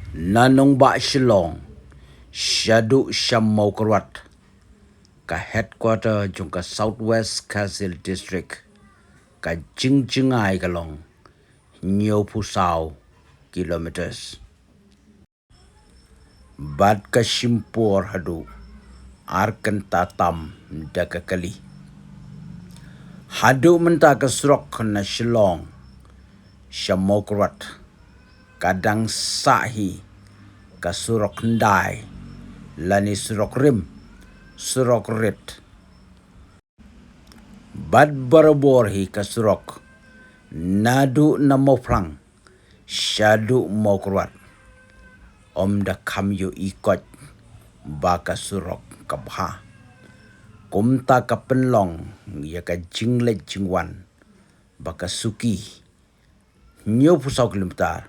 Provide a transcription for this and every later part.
Nanong ba Shillong, Shadu mawkyrwat, ka headquarter jung ka Southwest Kazil District, ka Jingjingai kalong, Nyo Pusau kilometers. Bad ka Shimpor hadu, arkan tatam dakakali. Hadu menta ka surok na Shillong, mawkyrwat, kadang sahi ka surok ndai, lani surok rim, surok rit. Bad barabor hi ka surok, nadu na moflang, shadu mawkyrwat, om da kam yu ikot, baka surok kabha. Kumta ka penlong, ya ka jinglet jingwan, baka suki, Nyo Pusau kilometer,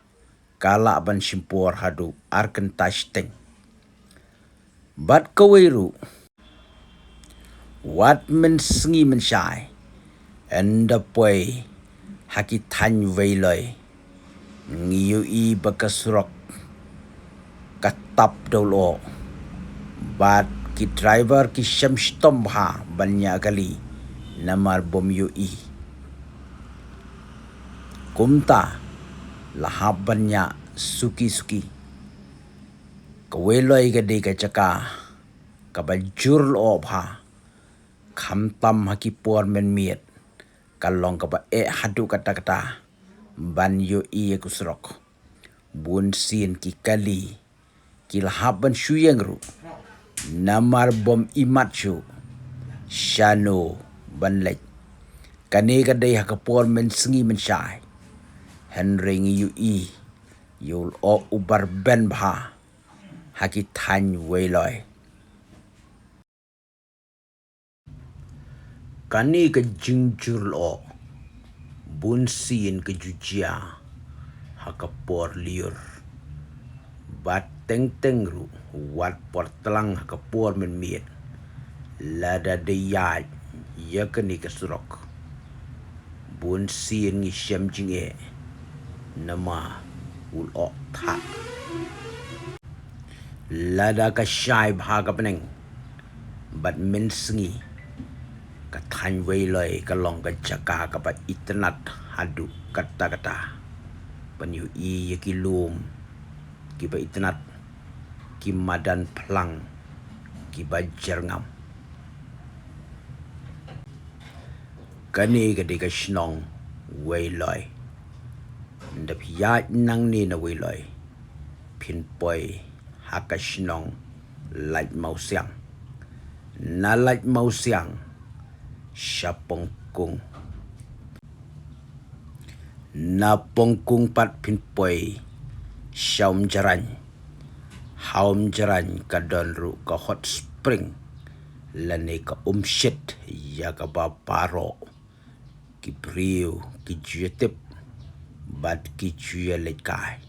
kala ban Shimpor hadu arkan tashteng. Bat kawiru, wat men sengi men syai, enda poi haki tany veiloi, ngiyu i baka surok, katap dolo, bat ki driver ki syamstom ha banyak kali, namar bom yu i. Kumta, lahap banyak suki-suki. Kaweloi gede ka caka, kabajur lo bha, kamtam haki puar men miet, kalong kaba hadu kata-kata, ban yu i kusrok. Bun sin ki kali, ki lahap ban syuyeng ru, namar bom imat syu, shano ban lek. Kani kadai haka puar men sengi men syai. Henry ngi i, yul o ubar ben bha, haki tany weiloi. Kani ke jingjur lo, bun sin ke jujia, haka por liur. Bat teng-teng ru, wat por telang haka por men miet. Lada de yaj, ya kani ke surok. Bun sin ngi syam jinge, nama ul o tak. Lada ka syai bha ka peneng, bat men sengi, ka tany weiloi kalong ka jaka ka pa internet hadu kata-kata. Penyu i ki lum, ki pa internet, ki madan pelang, ki bajar ngam. Kani ketika Shillong weiloi, ndap yaj nang ni na weiloi, pin poi haka Shillong laj mau siang. Na laj mau siang, syapong kung. Na pongkung pat pin poi, syaum jaran. Haum jaran ka donru ka hot spring, lani ka umshit ya ka babaro. Ki priu, ki juetip, bat ki juelekai.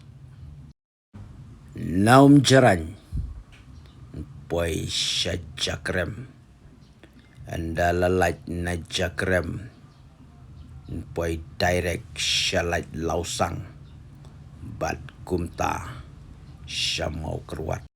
Naum jaran, poi sya jakrem. Anda lalaj na jakrem, poi direct sya laj lausang, bat kumta sya mawkyrwat.